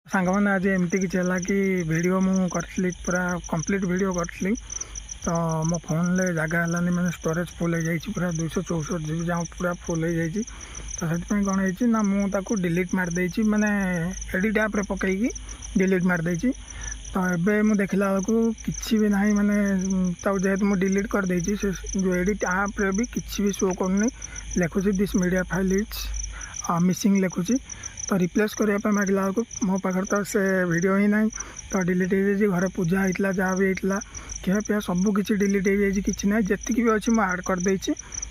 सांग मैंने आज एमती कि कि वीडियो मुझे पूरा कंप्लीट वीडियो करी तो मो फोन ले जगह है मैंने स्टोरेज फुल हो जाए पूरा 264 GB जहाँ पूरा फुल हो जाए तो से कौन है ना मुझे डिलीट मारदे मैंने एडिट ऐप पकईकी डिलीट मारदे तो ये मुझे देखला बेलू कि भी ना माने जेहेतु मुझे डिलीट करदे जो एडिट ऐप रे भी किसी भी शो करनी लिखुची this media file is missing लिखुची तो रिप्लेस करने मागला बेलू मो पाखे तो से वीडियो ही ना तो डिलीट हो जाए घर पूजा होता जहाँ भी होता क्या पिया सबकि डिलीट हो जाए कि ना जी भी अच्छी मुझे आड करदे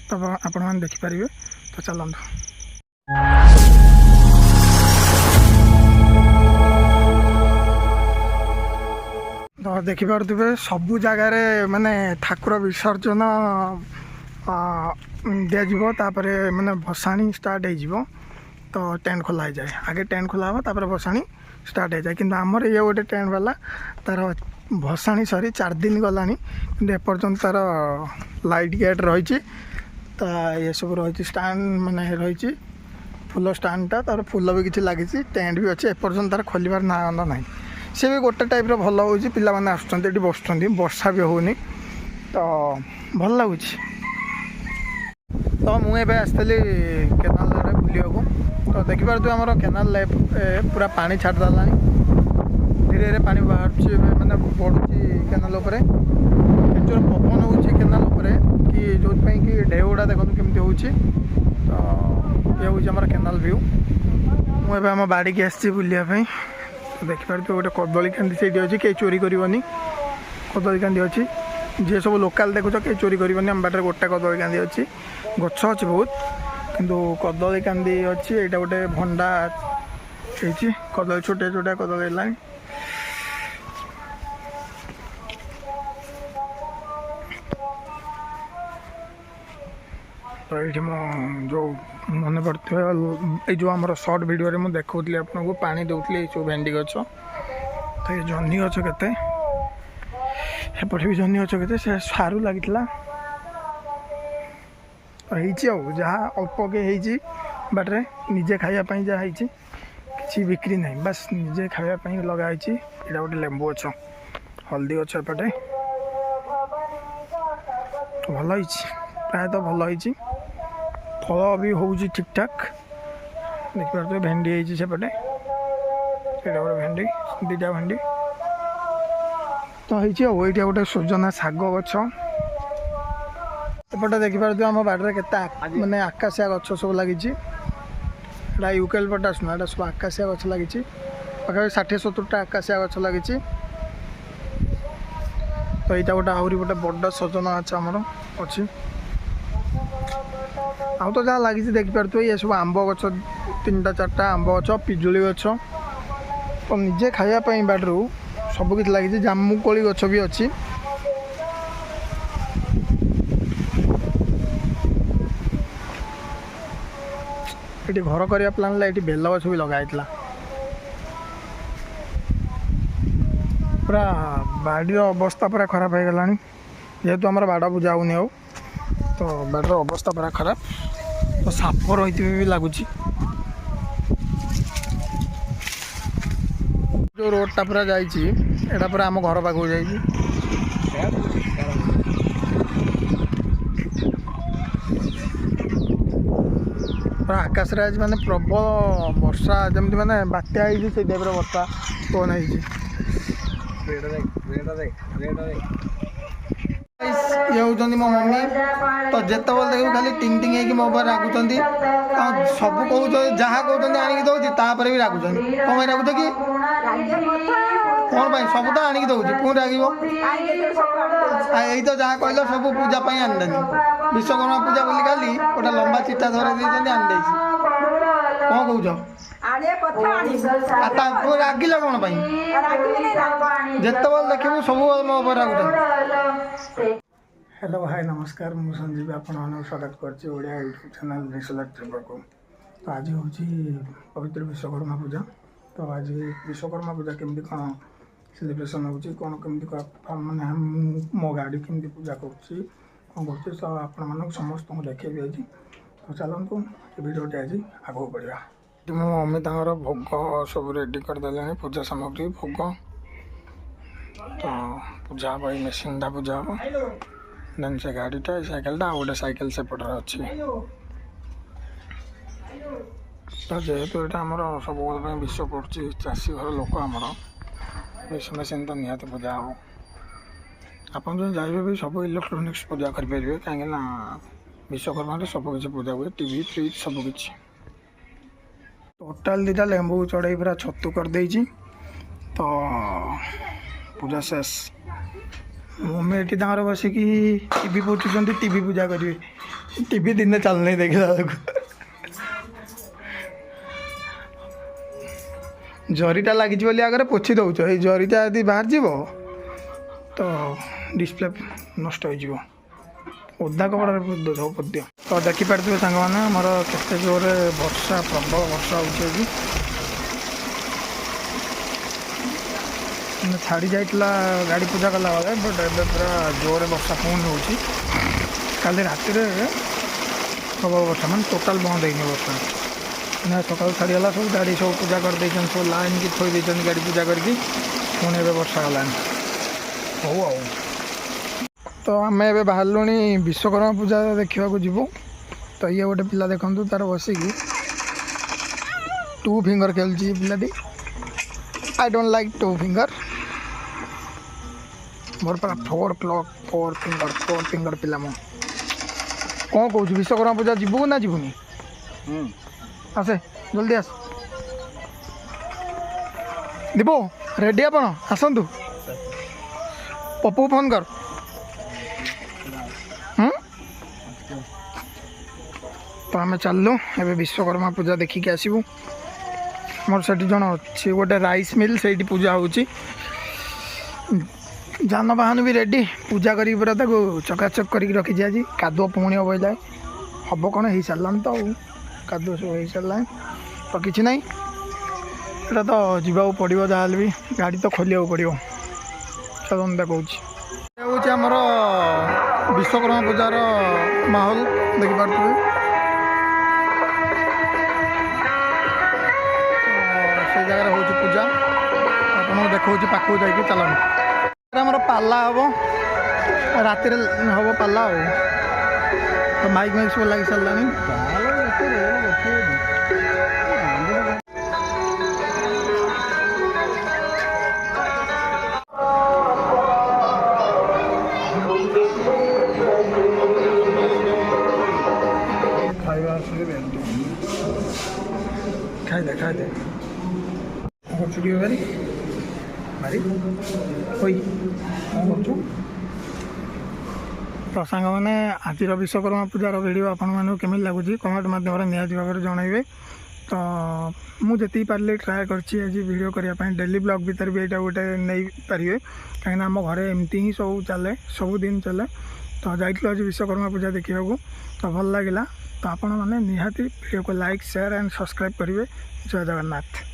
तो आपण मैंने देखिपारे तो चलता तो देखिपे सबू जगार माने ठाकुर विसर्जन दिज्वर माने भसाणी स्टार्ट हो तो टेंट खोला जाए आगे टेंट खोला हम तापर भसाणी स्टार्ट हो जाए कि आमर ये गोटे टेंट वाला तार भसाणी सरी 4 दिन गला कि एपर्तन तार लाइट गेट रही तो ये सब रही स्टाण माने रही फुल स्टाणटा तार फुल भी किसी लगी टेंट भी अच्छे एपर्तन तार खोलबार ना गंदा ना सी भी गोटे टाइप भल हो पाने आसुँच बस वर्षा भी होनी तो भल लगुच तो मुझे आसती केनाल बुलाक तो देखिपे आम केनाल पूरा पानी छाड़देला धीरे धीरे पानी बाहर मैंने बढ़ुची केनाल जोर पवन हो केनाल कि जो कि ढेउड़ा देखो केमती हो तो ये हूँ आम केनाल व्यू मुझे आम बाड़ी की आसी बुलायापी तो देखिपे गोटे कदली कांदी से अच्छी कहीं चोरी करनी कदली कांदी अच्छी जी सब लोकाल देखुच कहीं चोरी करनी आम बाटे गोटे कदली कांदी अच्छी गछ अच्छी बहुत किंतु कदली कांदी अच्छी यहाँ गोटे भंडा कदली छोटे छोटे कदली है तो ये जो मन पड़े जो आम सर्ट भिडियो मुझे देखी आपको पानी दूसरी सब भेंडी गच तो ये जह्नी गच के भी जह्नी गच के सारू लगी जहाँ अल्प के बाटे निजे खायापी जहाँ किसी बिक्री ना बस निजे खायापी लगाई यहाँ गोटे लेंबू गच हल्दी गच एपटे तो भल प्राय तो भल फल भी हो ठीक ठाक देखिए भेंडी सेपटे गोटे भेंडी दीटा भेंडी तो ये गोटे सोजना शाग गछ एपटे देखिपे आम बाड़े के माने आकाशिया गछ सब लगी यूकेलिप्टस ना सब आकाशिया गछ लगी पाखे 60-70टा आकाशिया गछ लगी तो यहाँ गोटे आहरी गोटे बड़ सजना गछ आमर अच्छी आउ तो जहाँ लगी देखिपे ये सब आंब गछ 3-4टा आंब गछ पिजुली गछ तो निजे खायापी बाड़ू सबकि लगी जामुकोली गछ भी अच्छी ये घर करने प्लान ये बेल गछ भी लगाई पूरा बाड़ी अवस्था पूरा खराब हो गला जेहेतु आम बाड़ पूजा होनी हो तो बाड़र अवस्था पूरा खराब तो साप रही भी लगुच जो रोडटा पूरा जाटा पूरा आम घर पाक जा पूरा आकाश आज माने प्रबल वर्षा जमी माने बात्या से टाइप वर्षा फोन ये हूँ मो मम्मी तो जिते बोल देखो खाली टिंग टिंग हो मो रागुंट सब कह जहाँ कहते आणिक दौर तापर भी रागुंट कौन रागुच कि कौन सब तो आणिक दौर पुणी राग यही तो जहाँ कहल सब पूजा आनदेनी विश्वकर्मा पूजा बोली खाली गोटे लंबा चिट्ठा धरे आनी कौन कौच रागिल कौन जिते बोल देखू सब मो रागुच हेलो हाय नमस्कार मु संजीव आपन स्वागत करछि ओडिया यूट्यूब चैनल निसला ट्रिपर को तो आज हूँ पवित्र विश्वकर्मा पूजा तो आज विश्वकर्मा पूजा केमती कौन सेलिब्रेशन हो कौन केमती माने मो गाड़ी केमती पूजा करुँची कौन कर तो आपण समस्त देखे आज तो चलतु भिडियोटी आज आगे बढ़ा। ମୋ ମମି ତାଙ୍କର ଭୋଗ ସବୁ ରେଡ଼ି କରିଦେଲେଣି, ପୂଜା ସାମଗ୍ରୀ ଭୋଗ। ତ ପୂଜା ହେବ, ଏଇ ମେସିନ୍ଟା ପୂଜା ହେବ। ଦେନ୍ ସେ ଗାଡ଼ିଟା, ଏଇ ସାଇକେଲଟା, ଆଉ ଗୋଟେ ସାଇକେଲ ସେପଟରେ ଅଛି। ତ ଯେହେତୁ ଏଇଟା ଆମର ସବୁବେଳେ ପାଇଁ ବିଷ ପଡ଼ୁଛି, ଚାଷୀ ଘର ଲୋକ ଆମର, ମେସିନ୍ ତ ନିହାତି ପୂଜା ହେବ। ଆପଣ ଯଦି ଯାଇବେ ବି ସବୁ ଇଲେକ୍ଟ୍ରୋନିକ୍ସ ପୂଜା କରିପାରିବେ, କାହିଁକିନା ବିଶ୍ୱକର୍ମାରେ ସବୁକିଛି ପୂଜା ହୁଏ, ଟିଭି ଫ୍ରିଜ୍ ସବୁକିଛି। ଟୋଟାଲ୍ ଦୁଇଟା ଲେମ୍ବୁ ଚଢ଼େଇ ପୁରା ଛତୁ କରିଦେଇଛି। ତ ପୂଜା ଶେଷ। ମମି ଏଠି ତାଙ୍କର ବସିକି ଟିଭି ପୋଛୁଛନ୍ତି, ଟିଭି ପୂଜା କରିବେ। ଟିଭି ଦିନେ ଚାଲୁନି ଦେଖିଲା ବେଳକୁ। ଜରିଟା ଲାଗିଛି ବୋଲି ଆଗରେ ପୋଛି ଦେଉଛ, ଏଇ ଜରିଟା ଯଦି ବାହାରିଯିବ ତ ଡିସପ୍ଲେ ନଷ୍ଟ ହେଇଯିବ। ଓଦା କପଡ଼ାରେ ସବୁ ପଦ୍ୟ। ତ ଦେଖିପାରୁଥିବେ ସାଙ୍ଗମାନେ ଆମର କେତେ ଜୋରରେ ବର୍ଷା, ପ୍ରବଳ ବର୍ଷା ହେଉଛି ଏଠି। ଛାଡ଼ି ଯାଇଥିଲା ଗାଡ଼ି ପୂଜା କଲାବେଳେ, ବଟ୍ ଏବେ ପୁରା ଜୋରରେ ବର୍ଷା ପୁଣି ହେଉଛି। କାଲି ରାତିରେ ପ୍ରବଳ ବର୍ଷା, ମାନେ ଟୋଟାଲ୍ ବନ୍ଦ ହେଇନି ବର୍ଷା। ନା ସକାଳୁ ଛାଡ଼ିଗଲା, ସବୁ ଗାଡ଼ି ସବୁ ପୂଜା କରିଦେଇଛନ୍ତି, ସବୁ ଲାଇନ୍କି ଥୋଇ ଦେଇଛନ୍ତି ଗାଡ଼ି ପୂଜା କରିକି। ପୁଣି ଏବେ ବର୍ଷା ହେଲାଣି। ହଉ ଆଉ। ତ ଆମେ ଏବେ ବାହାରିଲୁଣି ବିଶ୍ୱକର୍ମା ପୂଜା ଦେଖିବାକୁ ଯିବୁ। ତ ଇଏ ଗୋଟେ ପିଲା ଦେଖନ୍ତୁ, ତାର ବସିକି 2 ଫିଙ୍ଗର ଖେଳୁଛି ପିଲାଟି। I don't like 2 finger. ମୋର ପୁରା 4 ଫିଙ୍ଗର ପିଲା। ମୁଁ କ'ଣ କହୁଛୁ, ବିଶ୍ୱକର୍ମା ପୂଜା ଯିବୁ ନା ଯିବୁନି? ଆସେ ଜଲ୍ଦି ଆସ। দিব ରେଡ଼ି, ଆପଣ ଆସନ୍ତୁ। ପପୁ ଫୋନ୍ କର। ତ ଆମେ ଚାଲିଲୁ ଏବେ ବିଶ୍ୱକର୍ମା ପୂଜା ଦେଖିକି ଆସିବୁ। ଆମର ସେଠି ଜଣେ ଅଛି ଗୋଟେ ରାଇସ୍ ମିଲ୍, ସେଇଠି ପୂଜା ହେଉଛି। ଯାନବାହନ ବି ରେଡ଼ି, ପୂଜା କରିକି ପୁରା ତାକୁ ଚକାଚକ କରିକି ରଖିଛି। ଆଜି କାଦୁଅ ପୁଣି ଅବଇଲାଏ, ହେବ କ'ଣ ହେଇସାରିଲାଣି ତ, ଆଉ କାଦୁଅ ସବୁ ହେଇସାରିଲାଣି। ତ କିଛି ନାହିଁ, ଏଇଟା ତ ଯିବାକୁ ପଡ଼ିବ, ଯାହାହେଲେ ବି ଗାଡ଼ି ତ ଖୋଲିବାକୁ ପଡ଼ିବ। ଚାଲନ୍ତା କହୁଛି। ଏ ହେଉଛି ଆମର ବିଶ୍ୱକର୍ମା ପୂଜାର ମାହୋଲ, ଦେଖିପାରୁଥିବେ। ସେଇ ଜାଗାରେ ହେଉଛି ପୂଜା, ଆପଣଙ୍କୁ ଦେଖାଉଛି ପାଖକୁ ଯାଇକି। ଚାଲନ୍ତୁ। ଆମର ପାଲା ହେବ, ରାତିରେ ହେବ ପାଲା ଆଉ। ତ ମାଇକ୍ ସବୁ ଲାଗି ସାରିଲାଣି। ଖାଇବା ଆସିଲେ ଖାଇଦେ କ'ଣ କରୁଛୁ ଟିକେ ଭାରି ହୋଇ କ'ଣ କରୁଛୁ? ତ ସାଙ୍ଗମାନେ ଆଜିର ବିଶ୍ୱକର୍ମା ପୂଜାର ଭିଡ଼ିଓ ଆପଣମାନଙ୍କୁ କେମିତି ଲାଗୁଛି କମେଣ୍ଟ ମାଧ୍ୟମରେ ନିହାତି ଭାବରେ ଜଣାଇବେ। ତ ମୁଁ ଯେତିକି ପାରିଲି ଟ୍ରାଏ କରିଛି ଆଜି ଭିଡ଼ିଓ କରିବା ପାଇଁ। ଡେଲି ବ୍ଲଗ୍ ଭିତରେ ବି ଏଇଟା ଗୋଟେ ନେଇପାରିବେ, କାହିଁକିନା ଆମ ଘରେ ଏମିତି ହିଁ ସବୁ ଚାଲେ, ସବୁଦିନ ଚାଲେ। ତ ଯାଇଥିଲୁ ଆଜି ବିଶ୍ୱକର୍ମା ପୂଜା ଦେଖିବାକୁ, ତ ଭଲ ଲାଗିଲା। ତ ଆପଣମାନେ ନିହାତି ଭିଡ଼ିଓକୁ ଲାଇକ୍, ସେୟାର ଆଣ୍ଡ ସବସ୍କ୍ରାଇବ୍ କରିବେ। ଜୟ ଜଗନ୍ନାଥ।